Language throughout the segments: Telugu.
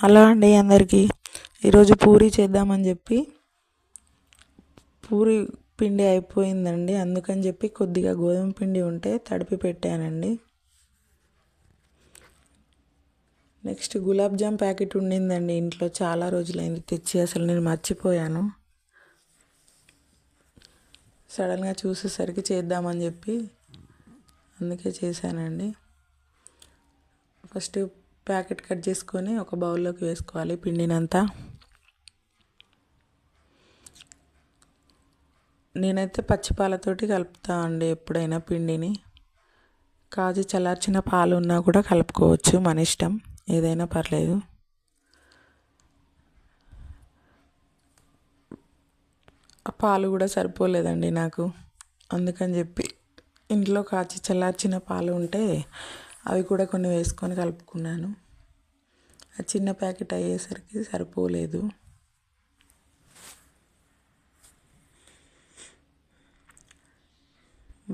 హలో అండి అందరికీ. ఈరోజు పూరి చేద్దామని చెప్పి పూరి పిండి అయిపోయిందండి. అందుకని చెప్పి కొద్దిగా గోధుమ పిండి ఉంటే తడిపి పెట్టానండి. నెక్స్ట్ గులాబ్ జామ్ ప్యాకెట్ ఉండిందండి ఇంట్లో, చాలా రోజులైంది తెచ్చి, అసలు నేను మర్చిపోయాను. సడన్గా చూసేసరికి చేద్దామని చెప్పి అందుకే చేశానండి. ఫస్ట్ ప్యాకెట్ కట్ చేసుకొని ఒక బౌల్లోకి వేసుకోవాలి పిండినంతా. నేనైతే పచ్చిపాలతోటి కలుపుతా అండి ఎప్పుడైనా పిండిని. కాచి చల్లార్చిన పాలు ఉన్నా కూడా కలుపుకోవచ్చు, మన ఇష్టం, ఏదైనా పర్లేదు. ఆ పాలు కూడా సరిపోలేదండి నాకు, అందుకని చెప్పి ఇంట్లో కాచి చల్లార్చిన పాలు ఉంటే అవి కూడా కొన్ని వేసుకొని కలుపుకున్నాను. ఆ చిన్న ప్యాకెట్ అయ్యేసరికి సరిపోలేదు.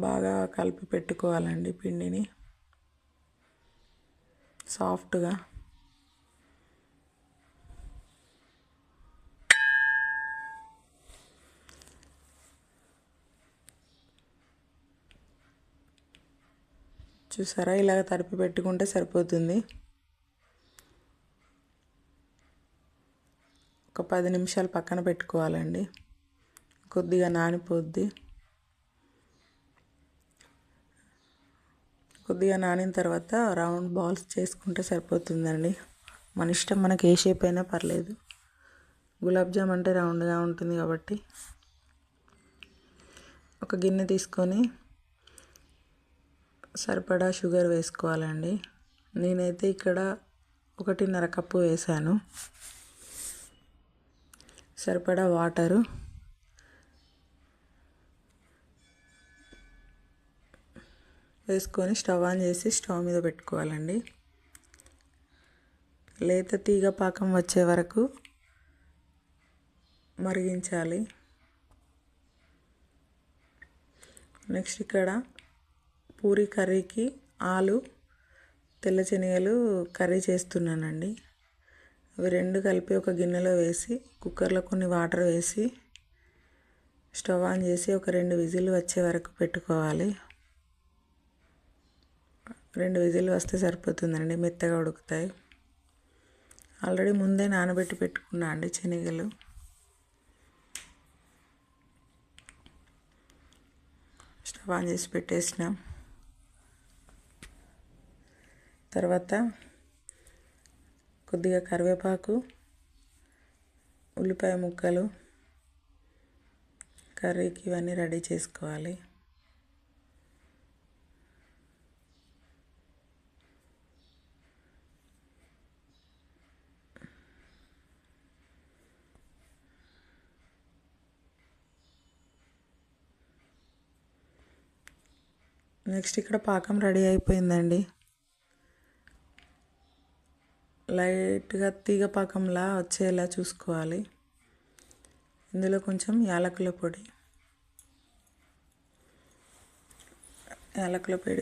బాగా కలిపి పెట్టుకోవాలండి పిండిని సాఫ్ట్గా. చూసారా, ఇలాగ తడిపి పెట్టుకుంటే సరిపోతుంది. ఒక 10 నిమిషాలు పక్కన పెట్టుకోవాలండి, కొద్దిగా నానిపోద్ది. కొద్దిగా నానిన తర్వాత రౌండ్ బాల్స్ చేసుకుంటే సరిపోతుందండి. మన ఇష్టం, మనకి ఏ షేప్ అయినా పర్లేదు. గులాబ్ జామ్ అంటే రౌండ్గా ఉంటుంది కాబట్టి. ఒక గిన్నె తీసుకొని సరిపడా షుగర్ వేసుకోవాలండి. నేనైతే ఇక్కడ 1.5 కప్పు వేసాను. సరిపడా వాటరు వేసుకొని స్టవ్ ఆన్ చేసి స్టవ్ మీద పెట్టుకోవాలండి. లేత తీగ పాకం వచ్చే వరకు మరిగించాలి. నెక్స్ట్ ఇక్కడ పూరి కర్రీకి ఆలు, తెల్ల శనగలు కర్రీ చేస్తున్నానండి. అవి రెండు కలిపి ఒక గిన్నెలో వేసి కుక్కర్లో కొన్ని వాటర్ వేసి స్టవ్ ఆన్ చేసి ఒక 2 విజిల్ వచ్చే వరకు పెట్టుకోవాలి. 2 విజిల్ వస్తే సరిపోతుందండి, మెత్తగా ఉడుకుతాయి. ఆల్రెడీ ముందే నానబెట్టి పెట్టుకున్నా అండి శనగలు. స్టవ్ ఆన్ చేసి పెట్టేసినాం. తర్వాత కొద్దిగా కరివేపాకు, ఉల్లిపాయ ముక్కలు, కర్రీకి ఇవన్నీ రెడీ చేసుకోవాలి. నెక్స్ట్ ఇక్కడ పాకం రెడీ అయిపోయిందండి. లైట్గా తీగ పాకంలా వచ్చేలా చూసుకోవాలి. ఇందులో కొంచెం యాలకుల పొడి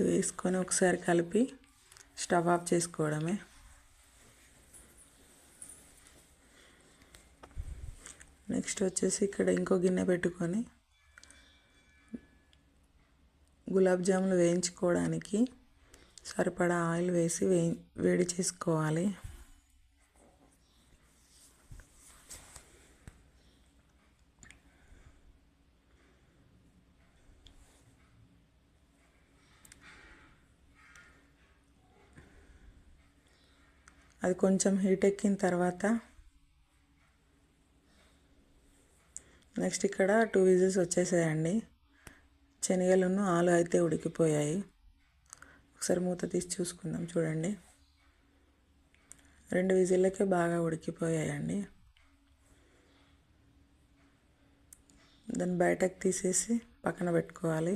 వేసుకొని ఒకసారి కలిపి స్టవ్ ఆఫ్ చేసుకోవడమే. నెక్స్ట్ వచ్చేసి ఇక్కడ ఇంకో గిన్నె పెట్టుకొని గులాబ్ జాములు వేయించుకోవడానికి సరిపడా ఆయిల్ వేసి వేడి చేసుకోవాలి. అది కొంచెం హీట్ ఎక్కిన తర్వాత నెక్స్ట్ ఇక్కడ 2 విజిల్స్ వచ్చేసాయండి. శనగలను ఆలు అయితే ఉడికిపోయాయి. ఒకసారి మూత తీసి చూసుకుందాం. చూడండి, 2 విజిల్లకే బాగా ఉడికిపోయాయండి. దాన్ని బయటకు తీసేసి పక్కన పెట్టుకోవాలి.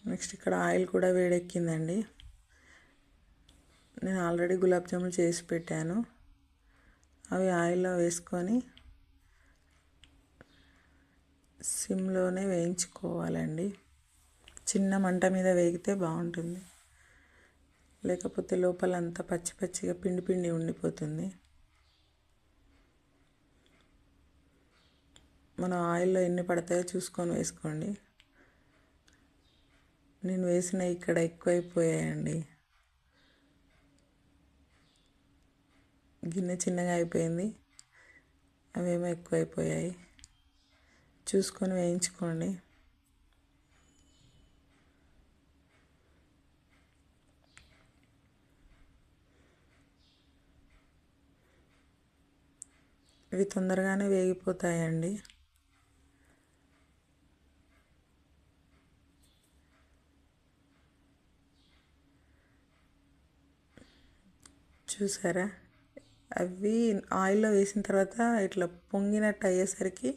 నెక్స్ట్ ఇక్కడ ఆయిల్ కూడా వేడెక్కిందండి. నేను ఆల్రెడీ గులాబ్ జాములు చేసి పెట్టాను. అవి ఆయిల్లో వేసుకొని సిమ్లోనే వేయించుకోవాలండి. చిన్న మంట మీద వేగితే బాగుంటుంది, లేకపోతే లోపల అంతా పచ్చి పచ్చిగా పిండి పిండి ఉండిపోతుంది. మనం ఆయిల్లో ఎన్ని పడతాయో చూసుకొని వేసుకోండి. నేను వేసిన ఇక్కడ ఎక్కువైపోయాయండి, గిన్నె చిన్నగా అయిపోయింది, అవేమో ఎక్కువైపోయాయి. చూసుకొని వేయించుకోండి. ఇవి తొందరగానే వేగిపోతాయండి. చూసారా, అవి ఆయిల్లో వేసిన తర్వాత ఇట్లా పొంగినట్టు అయ్యేసరికి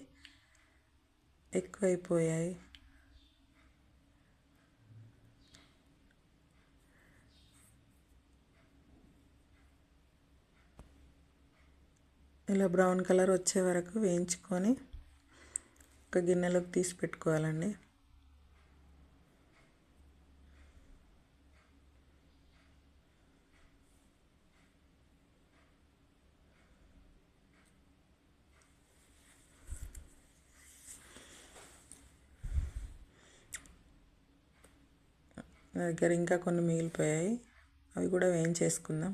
ఎక్కువైపోయాయి. ఇలా బ్రౌన్ కలర్ వచ్చే వరకు వేయించుకొని ఒక గిన్నెలోకి తీసి పెట్టుకోవాలండి. నా దగ్గర ఇంకా కొన్ని మిగిలిపోయాయి, అవి కూడా వేయించేసుకుందాం.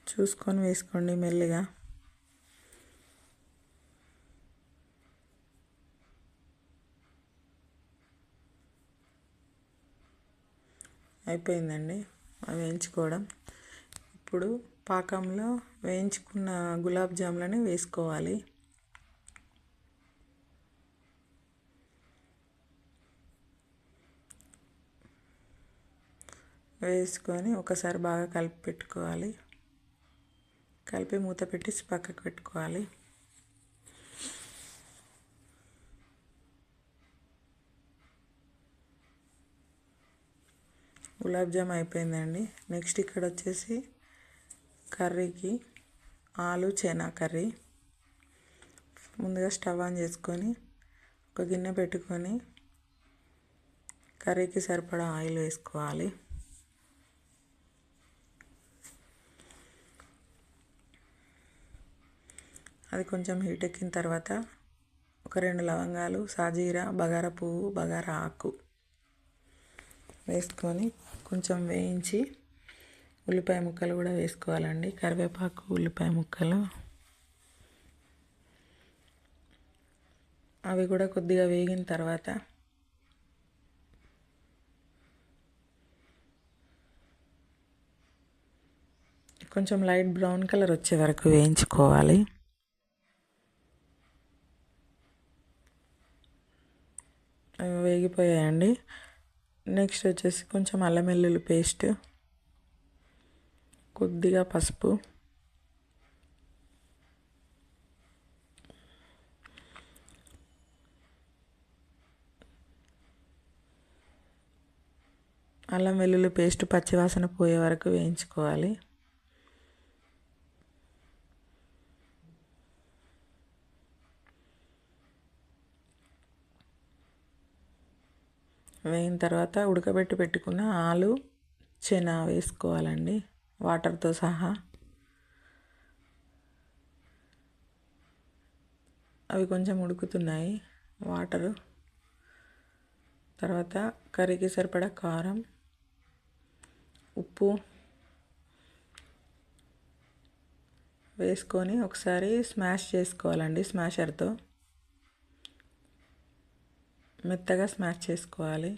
చూసుకొని వేసుకోండి మెల్లిగా. అయిపోయిందండి అవి వేయించుకోవడం. ఇప్పుడు పాకంలో వేయించుకున్న గులాబ్ జాములని వేసుకోవాలి. వేసుకొని ఒకసారి బాగా కలిపి పెట్టుకోవాలి. కలిపి మూత పెట్టి పక్కకు పెట్టుకోవాలి. గులాబ్ జామ్ అయిపోయిందండి. నెక్స్ట్ ఇక్కడ వచ్చేసి కర్రీకి ఆలు చనా కర్రీ. ముందుగా స్టవ్ ఆన్ చేసుకొని ఒక గిన్నె పెట్టుకొని కర్రీకి సరిపడా ఆయిల్ వేసుకోవాలి. అది కొంచెం హీట్ ఎక్కిన తర్వాత ఒక 2 లవంగాలు, సాజీరా, బగారా పువ్వు, బగారా ఆకు వేసుకొని కొంచెం వేయించి ఉల్లిపాయ ముక్కలు కూడా వేసుకోవాలండి. కరివేపాకు, ఉల్లిపాయ ముక్కలు అవి కూడా కొద్దిగా వేగిన తర్వాత కొంచెం లైట్ బ్రౌన్ కలర్ వచ్చే వరకు వేయించుకోవాలి. అవి వేగిపోయాయండి. నెక్స్ట్ వచ్చేసి కొంచెం అల్లం వెల్లుల్లి పేస్ట్, కొద్దిగా పసుపు, అల్లం వెల్లుల్లి పేస్ట్ పచ్చివాసన పోయే వరకు వేయించుకోవాలి. వేగిన తర్వాత ఉడకబెట్టి పెట్టుకున్న ఆలు చనా వేసుకోవాలండి వాటర్తో సహా. అవి కొంచెం ఉడుకుతున్నాయి వాటరు. తర్వాత కర్రీకి సరిపడా కారం, ఉప్పు వేసుకొని ఒకసారి స్మాష్ చేసుకోవాలండి. స్మాషర్తో మెత్తగా స్మాష్ చేసుకోవాలి.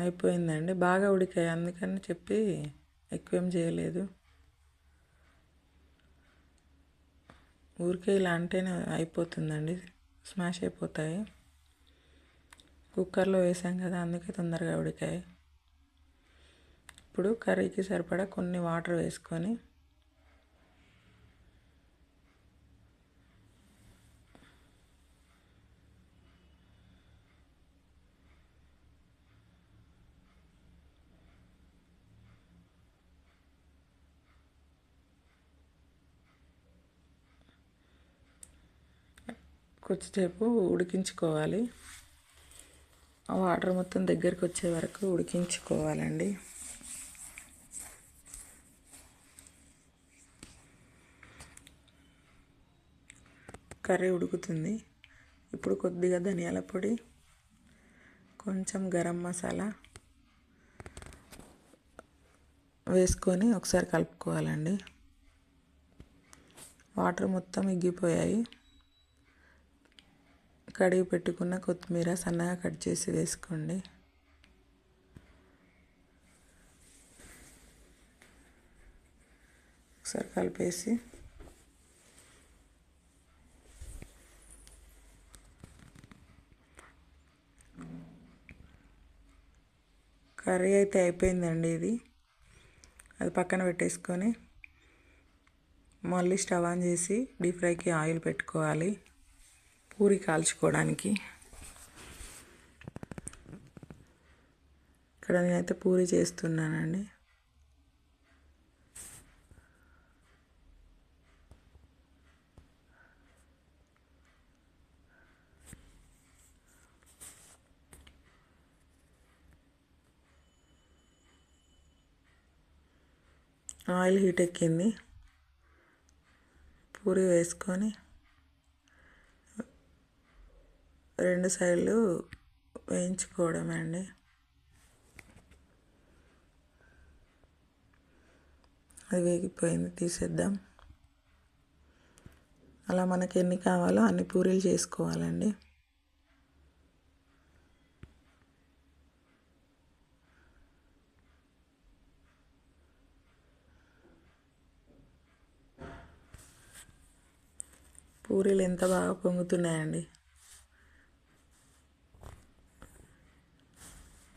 అయిపోయిందండి, బాగా ఉడికాయి, అందుకని చెప్పి ఎక్కువేం చేయలేదు. ఊరికే ఇలా అంటేనే అయిపోతుందండి, స్మాష్ అయిపోతాయి. కుక్కర్లో వేసాం కదా, అందుకే తొందరగా ఉడికాయి. ఇప్పుడు కర్రీకి సరిపడా కొన్ని వాటర్ వేసుకొని కొద్దిసేపు ఉడికించుకోవాలి. ఆ వాటర్ మొత్తం దగ్గరికి వచ్చే వరకు ఉడికించుకోవాలండి. కర్రీ ఉడుకుతుంది. ఇప్పుడు కొద్దిగా ధనియాల పొడి, కొంచెం గరం మసాలా వేసుకొని ఒకసారి కలుపుకోవాలండి. వాటర్ మొత్తం ఎగ్గిపోయాయి. కడిగి పెట్టుకున్న కొత్తిమీర సన్నగా కట్ చేసి వేసుకోండి. ఒకసారి కలిపేసి కర్రీ అయితే అయిపోయిందండి. అది పక్కన పెట్టేసుకొని మళ్ళీ స్టవ్ ఆన్ చేసి డీప్ ఫ్రైకి ఆయిల్ పెట్టుకోవాలి, పూరి కాల్చుకోవడానికి. ఇక్కడ నేనైతే పూరి చేస్తున్నానండి. ఆయిల్ హీట్ ఎక్కింది. పూరి వేసుకొని 2 సైడ్లు వేయించుకోవడమే అండి. అది వేగిపోయింది, తీసేద్దాం. అలా మనకి ఎన్ని కావాలో అన్ని పూరీలు చేసుకోవాలండి. పూరీలు ఎంత బాగా పొంగుతున్నాయండి.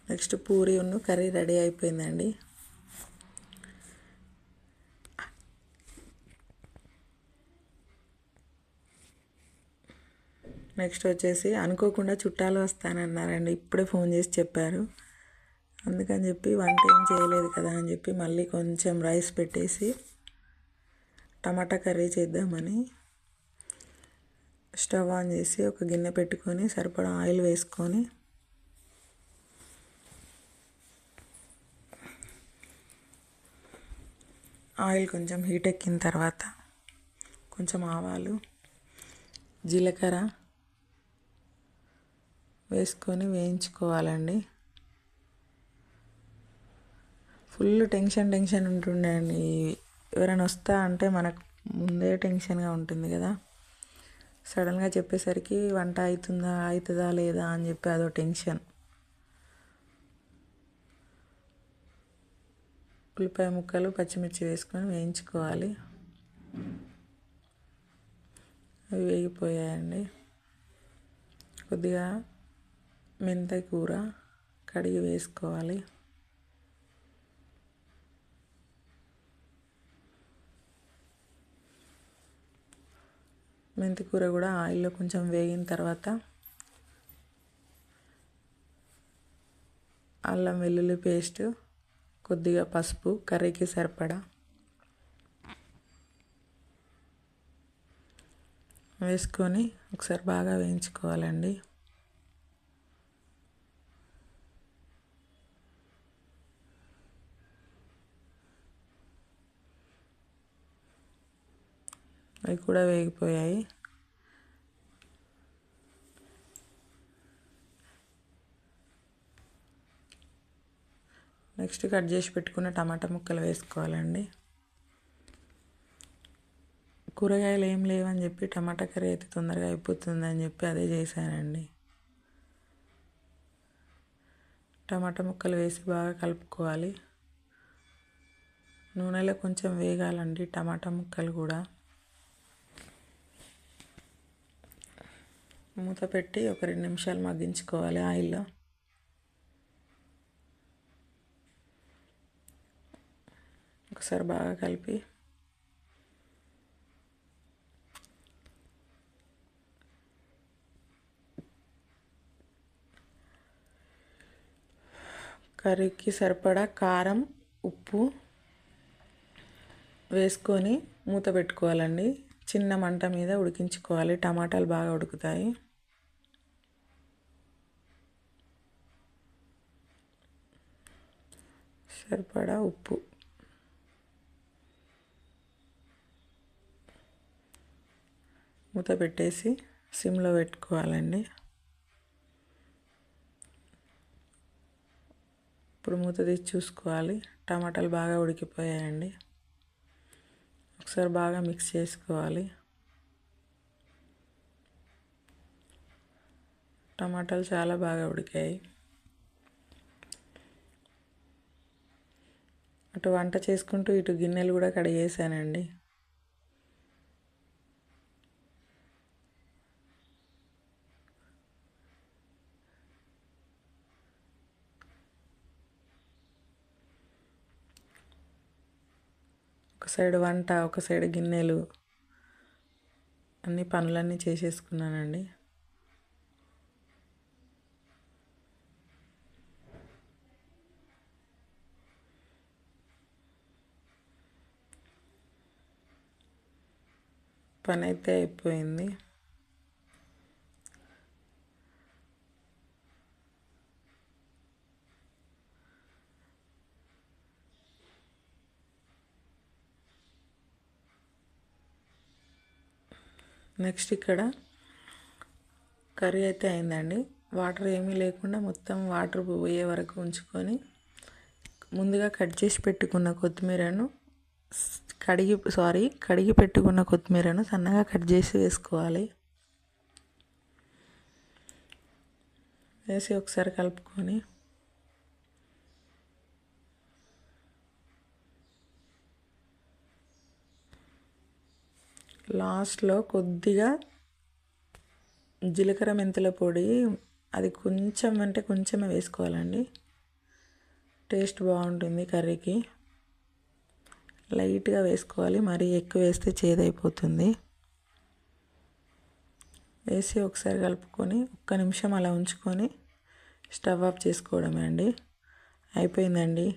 నెక్స్ట్ పూరీ కర్రీ రెడీ అయిపోయిందండి. నెక్స్ట్ వచ్చేసి అనుకోకుండా చుట్టాలు వస్తానన్నారండి. ఇప్పుడే ఫోన్ చేసి చెప్పారు. అందుకని చెప్పి వంట ఏం చేయలేదు కదా అని చెప్పి మళ్ళీ కొంచెం రైస్ పెట్టేసి టమాటా కర్రీ చేద్దామని స్టవ్ ఆన్ చేసి ఒక గిన్నె పెట్టుకొని సరిపడా ఆయిల్ వేసుకొని ఆయిల్ కొంచెం హీట్ ఎక్కిన తర్వాత కొంచెం ఆవాలు, జీలకర్ర వేసుకొని వేయించుకోవాలండి. ఫుల్ టెన్షన్ ఉంటుండే అండి. ఎవరైనా వస్తా అంటే మనకు ముందే టెన్షన్గా ఉంటుంది కదా. సడన్గా చెప్పేసరికి వంట అవుతుందా లేదా అని చెప్పి అదో టెన్షన్. ఉల్లిపాయ ముక్కలు, పచ్చిమిర్చి వేసుకొని వేయించుకోవాలి. అవి వేగిపోయాయండి. కొద్దిగా మెంతి కూర కడిగి వేసుకోవాలి. మెంతి కూర కూడా ఆయిల్లో కొంచెం వేగిన తర్వాత అల్లం వెల్లుల్లి పేస్ట్, కొద్దిగా పసుపు కర్రీకి సరిపడా వేసుకొని ఒకసారి బాగా వేయించుకోవాలండి. అవి కూడా వేగిపోయాయి. నెక్స్ట్ కట్ చేసి పెట్టుకున్న టమాటా ముక్కలు వేసుకోవాలండి. కూరగాయలు ఏం లేవని చెప్పి టమాటా కర్రీ అయితే తొందరగా అయిపోతుందని చెప్పి అదే చేశానండి. టమాటా ముక్కలు వేసి బాగా కలుపుకోవాలి. నూనెలో కొంచెం వేగాలండి టమాటా ముక్కలు కూడా. మూత పెట్టి ఒక 2 నిమిషాలు మగ్గించుకోవాలి ఆయిల్లో. ఒకసారి బాగా కలిపి కర్రీకి సరిపడా కారం, ఉప్పు వేసుకొని మూత పెట్టుకోవాలండి. చిన్న మంట మీద ఉడికించుకోవాలి. టమాటాలు బాగా ఉడుకుతాయి. సరిపడా ఉప్పు, మూత పెట్టేసి సిమ్లో పెట్టుకోవాలండి. ఇప్పుడు మూత తీసి చూసుకోవాలి. టమాటాలు బాగా ఉడికిపోయాయండి. ఒకసారి బాగా మిక్స్ చేసుకోవాలి. టమాటాలు చాలా బాగా ఉడికాయి. అటు వంట చేసుకుంటూ ఇటు గిన్నెలు కూడా కడిగేసానండి. ఒక సైడ్ వంట, ఒక సైడ్ గిన్నెలు, అన్ని పనులన్నీ చేసేసుకున్నానండి. పని అయితే అయిపోయింది. నెక్స్ట్ ఇక్కడ కర్రీ అయితే అయిందండి. వాటర్ ఏమీ లేకుండా మొత్తం వాటర్ పోయే వరకు ఉంచుకొని ముందుగా కట్ చేసి పెట్టుకున్న కొత్తిమీరను కడిగి పెట్టుకున్న కొత్తిమీరను సన్నగా కట్ చేసి వేసుకోవాలి. వేసి ఒకసారి కలుపుకొని లాస్ట్లో కొద్దిగా జీలకర్ర మెంతుల పొడి, అది కొంచెం అంటే కొంచెమే వేసుకోవాలండి. టేస్ట్ బాగుంటుంది కర్రీకి. లైట్గా వేసుకోవాలి, మరీ ఎక్కువ వేస్తే చేదైపోతుంది. వేసి ఒకసారి కలుపుకొని 1 నిమిషం అలా ఉంచుకొని స్టవ్ ఆఫ్ చేసుకోవడమే అండి. అయిపోయిందండి.